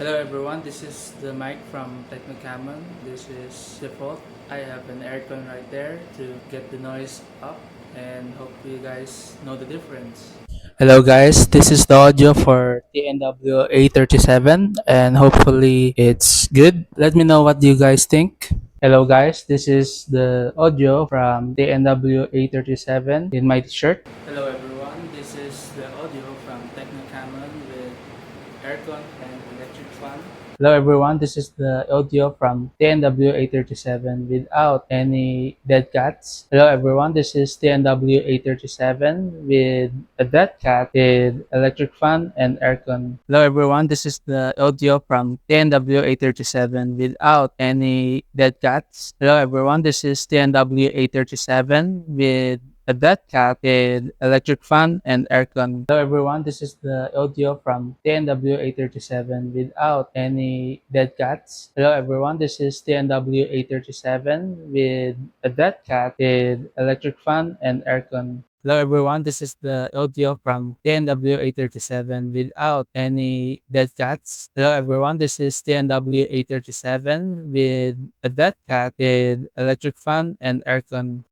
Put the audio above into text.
Hello everyone, this is the mic from Tnw. This is the fault. I have an aircon right there to get the noise up and hope you guys know the difference. Hello guys, this is the audio for Tnw A37 and hopefully it's good. Let me know what you guys think. Hello guys, this is the audio from Tnw A37 in my t-shirt. Hello everyone, this is the audio from Tnw with aircon and electric fan. Hello everyone, this is the audio from Tnw A37 without any dead cats. Hello everyone, this is Tnw A37 with a dead cat with electric fan and aircon. Hello everyone, this is the audio from Tnw A37 without any dead cats. Hello everyone, this is Tnw A37 with a dead cat with electric fan and aircon. Hello everyone, this is the audio from Tnw A37 without any dead cats. Hello everyone, this is Tnw A37 with a dead cat with electric fan and aircon. Hello everyone, this is the audio from Tnw A37 without any dead cats. Hello everyone, this is Tnw A37 with a dead cat with electric fan and aircon.